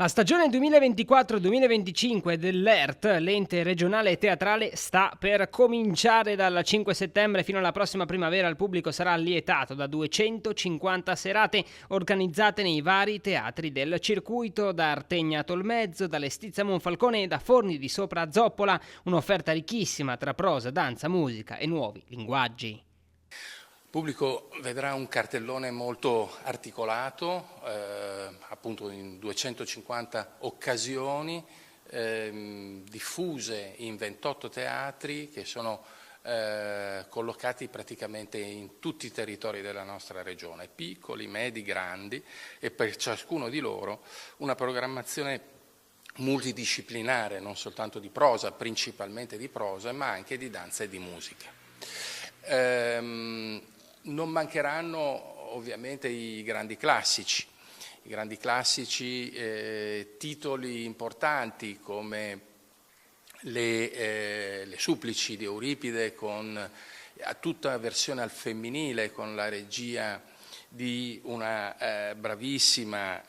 La stagione 2024-2025 dell'ERT, l'ente regionale teatrale, sta per cominciare. Dal 5 settembre fino alla prossima primavera il pubblico sarà allietato da 250 serate organizzate nei vari teatri del circuito, da Artegna a Tolmezzo, da Lestizia Monfalcone e da Forni di Sopra a Zoppola, un'offerta ricchissima tra prosa, danza, musica e nuovi linguaggi. Il pubblico vedrà un cartellone molto articolato, appunto in 250 occasioni, diffuse in 28 teatri che sono collocati praticamente in tutti i territori della nostra regione, piccoli, medi, grandi, e per ciascuno di loro una programmazione multidisciplinare, non soltanto di prosa, principalmente di prosa, ma anche di danza e di musica. Non mancheranno ovviamente i grandi classici, titoli importanti come le Supplici di Euripide, con tutta versione al femminile, con la regia di una bravissima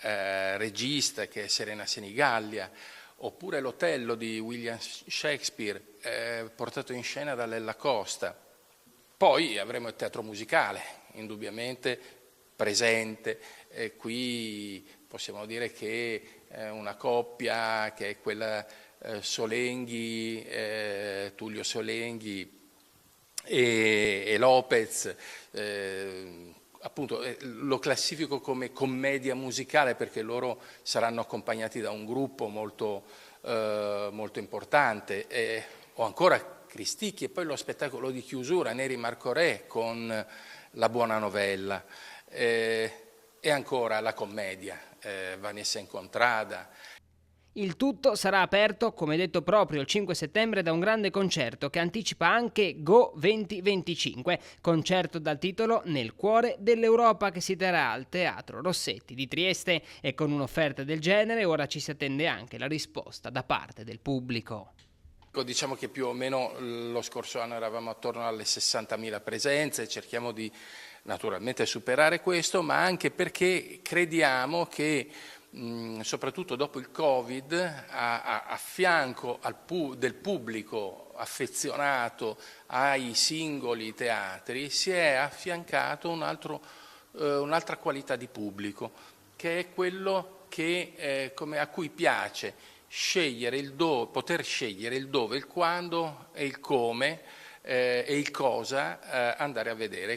regista che è Serena Senigallia, oppure l'Otello di William Shakespeare, portato in scena da Lella Costa. Poi avremo il teatro musicale, indubbiamente presente. Qui possiamo dire che una coppia che è quella Solenghi, Tullio Solenghi e Lopez, appunto lo classifico come commedia musicale perché loro saranno accompagnati da un gruppo molto importante, o ancora Cristicchi, e poi lo spettacolo di chiusura Neri Marco Re con La Buona Novella, e ancora la commedia Vanessa Incontrada. Il tutto sarà aperto, come detto, proprio il 5 settembre da un grande concerto che anticipa anche Go 2025, concerto dal titolo Nel cuore dell'Europa, che si terrà al Teatro Rossetti di Trieste, e con un'offerta del genere ora ci si attende anche la risposta da parte del pubblico. Diciamo che più o meno lo scorso anno eravamo attorno alle 60.000 presenze, cerchiamo di naturalmente superare questo, ma anche perché crediamo che soprattutto dopo il Covid, a fianco del pubblico affezionato ai singoli teatri, si è affiancato un'altra qualità di pubblico, che è quello che, a cui piace poter scegliere il dove, il quando e il come e il cosa andare a vedere.